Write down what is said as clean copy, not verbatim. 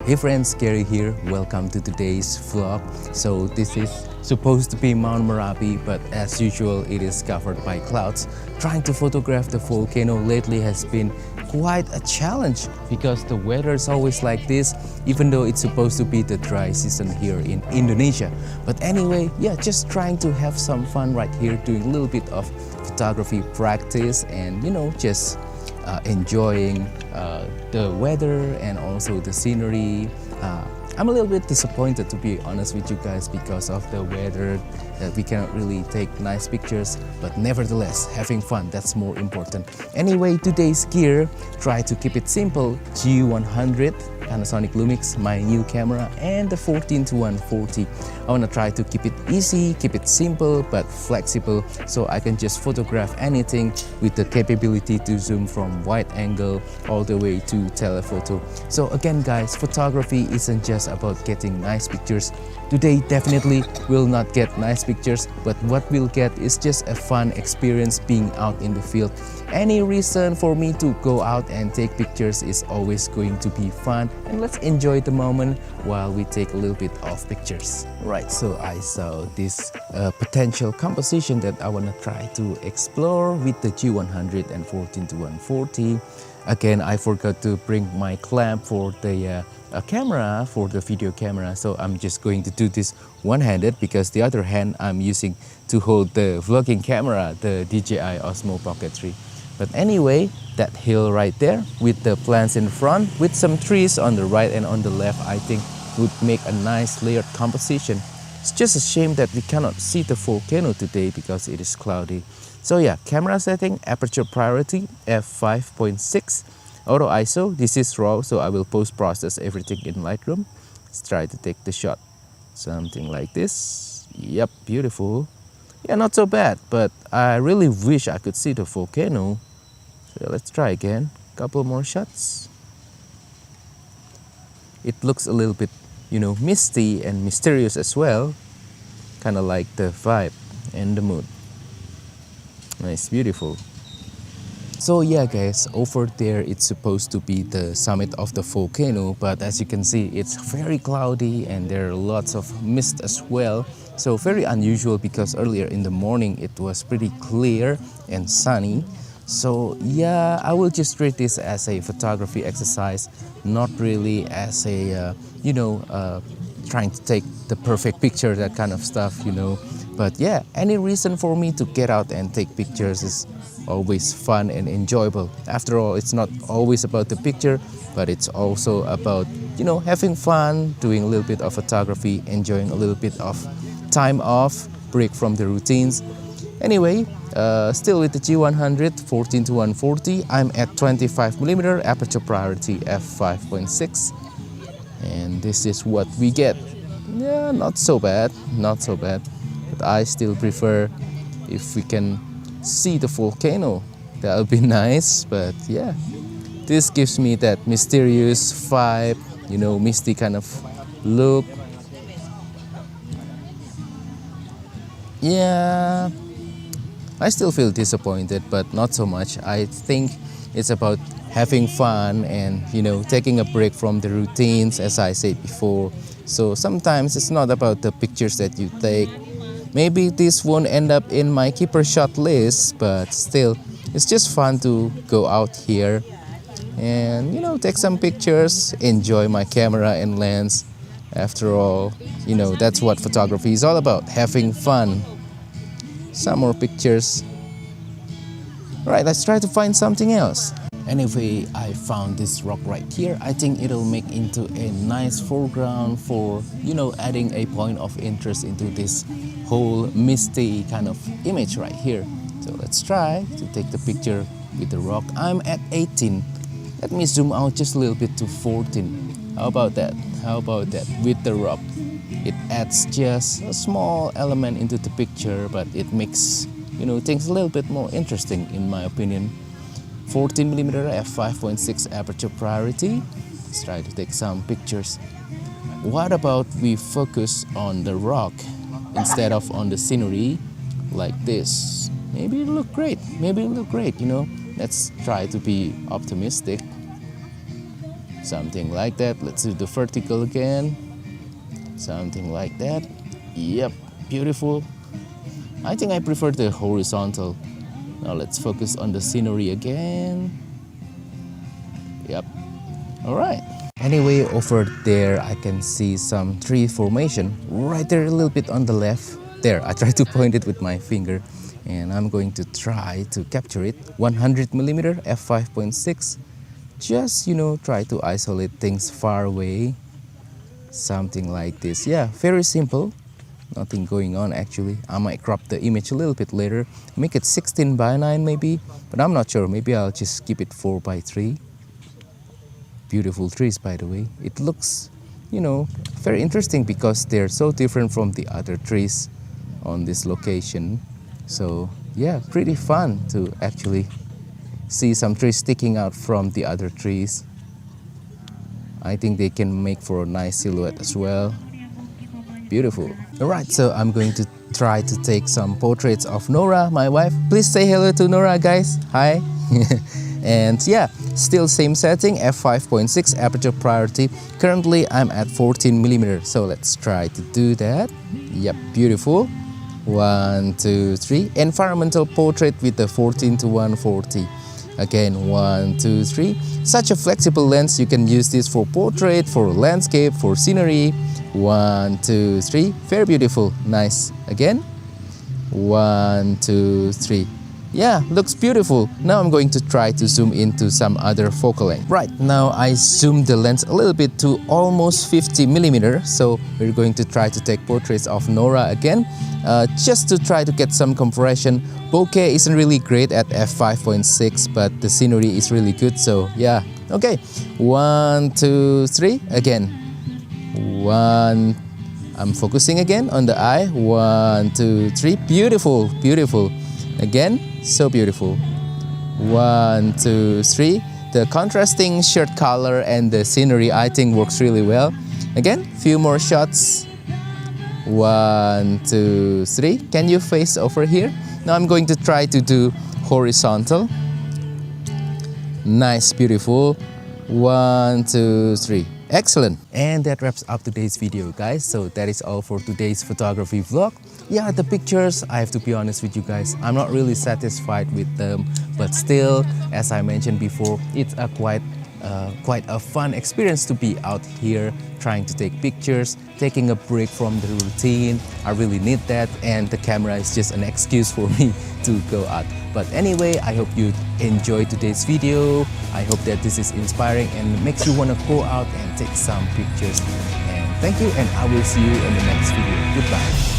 Hey friends, Gary here. Welcome to today's vlog. So this is supposed to be Mount Merapi, but as usual it is covered by clouds. Trying to photograph the volcano lately has been quite a challenge because the weather is always like this, even though it's supposed to be the dry season here in Indonesia. But anyway, yeah, just trying to have some fun right here, doing a little bit of photography practice and just enjoying the weather and also the scenery. I'm a little bit disappointed, to be honest with you guys, because of the weather, that we cannot really take nice pictures, but nevertheless having fun, that's more important. Anyway, today's gear, try to keep it simple. G100 Panasonic Lumix, my new camera, and the 14-140. I want to try to keep it easy, keep it simple but flexible, so I can just photograph anything with the capability to zoom from wide angle all the way to telephoto. So again guys, photography isn't just about getting nice pictures. Today definitely will not get nice pictures, but what we'll get is just a fun experience being out in the field. Any reason for me to go out and take pictures is always going to be fun, and let's enjoy the moment while we take a little bit of pictures. Right, so I saw this potential composition that I want to try to explore with the G100 and 14-140. Again, I forgot to bring my clamp for the camera, for the video camera, so I'm just going to do this one-handed because the other hand I'm using to hold the vlogging camera, the DJI Osmo Pocket 3. But anyway, that hill right there with the plants in front with some trees on the right and on the left, I think would make a nice layered composition. It's just a shame that we cannot see the volcano today because it is cloudy. So yeah, camera setting, aperture priority, f5.6. Auto ISO, this is RAW, so I will post-process everything in Lightroom. Let's try to take the shot. Something like this. Yep, beautiful. Yeah, not so bad, but I really wish I could see the volcano. So let's try again. Couple more shots. It looks a little bit, misty and mysterious as well. Kind of like the vibe and the mood. Nice, beautiful. So yeah guys, over there it's supposed to be the summit of the volcano, but as you can see it's very cloudy and there are lots of mist as well. So very unusual because earlier in the morning it was pretty clear and sunny. So yeah, I will just treat this as a photography exercise, not really as a, trying to take the perfect picture, that kind of stuff, But yeah, any reason for me to get out and take pictures is always fun and enjoyable. After all, it's not always about the picture, but it's also about, having fun, doing a little bit of photography, enjoying a little bit of time off, break from the routines. Anyway, still with the G100 14-140, I'm at 25mm, aperture priority f5.6. And this is what we get. Yeah, not so bad, not so bad. But I still prefer if we can see the volcano. That would be nice, but yeah. This gives me that mysterious vibe, misty kind of look. Yeah, I still feel disappointed, but not so much. I think it's about having fun and, taking a break from the routines, as I said before. So sometimes it's not about the pictures that you take. Maybe this won't end up in my keeper shot list, but still, it's just fun to go out here and, take some pictures, enjoy my camera and lens. After all, that's what photography is all about, having fun. Some more pictures. Right, let's try to find something else. Anyway, I found this rock right here. I think it'll make into a nice foreground for, adding a point of interest into this whole misty kind of image right here. So let's try to take the picture with the rock. I'm at 18. Let me zoom out just a little bit to 14. How about that? How about that with the rock? It adds just a small element into the picture, but it makes, things a little bit more interesting in my opinion. 14mm f5.6 aperture priority. Let's try to take some pictures. What about we focus on the rock instead of on the scenery like this? Maybe it'll look great. Maybe it'll look great, Let's try to be optimistic. Something like that. Let's do the vertical again. Something like that. Yep, beautiful. I think I prefer the horizontal. Now let's focus on the scenery again. Yep. All right. Anyway, over there I can see some tree formation right there a little bit on the left. There, I try to point it with my finger and I'm going to try to capture it. 100mm f5.6. Just, try to isolate things far away. Something like this. Yeah, very simple. Nothing going on actually. I might crop the image a little bit later. Make it 16:9 maybe. But I'm not sure. Maybe I'll just keep it 4:3. Beautiful trees, by the way. It looks, very interesting because they're so different from the other trees on this location. So yeah, pretty fun to actually see some trees sticking out from the other trees. I think they can make for a nice silhouette as well. Beautiful. Alright, so I'm going to try to take some portraits of Nora, my wife. Please say hello to Nora, guys. Hi. And yeah, still same setting, f5.6 aperture priority. Currently I'm at 14mm, so let's try to do that. Yep, beautiful. 1, 2, 3. Environmental portrait with the 14:140. Again, 1, 2, 3. Such a flexible lens, you can use this for portrait, for landscape, for scenery. 1, 2, 3. Very beautiful. Nice. Again. 1, 2, 3. Yeah, looks beautiful. Now I'm going to try to zoom into some other focal length. Right, now I zoomed the lens a little bit to almost 50mm. So we're going to try to take portraits of Nora again, just to try to get some compression. Bokeh isn't really great at f5.6, but the scenery is really good. So yeah, okay. 1, 2, 3. Again. 1. I'm focusing again on the eye. 1, 2, 3. Beautiful, beautiful. Again, so beautiful. 1, 2, 3. The contrasting shirt color and the scenery I think works really well. Again, few more shots. 1, 2, 3. Can you face over here? Now I'm going to try to do horizontal. Nice, beautiful. 1, 2, 3. Excellent. And that wraps up today's video, guys. So that is all for today's photography vlog. Yeah, the pictures, I have to be honest with you guys, I'm not really satisfied with them, but still, as I mentioned before, it's a quite a fun experience to be out here trying to take pictures, taking a break from the routine. I really need that, and the camera is just an excuse for me to go out. But anyway, I hope you enjoyed today's video. I hope that this is inspiring and makes you want to go out and take some pictures. And thank you, and I will see you in the next video. Goodbye.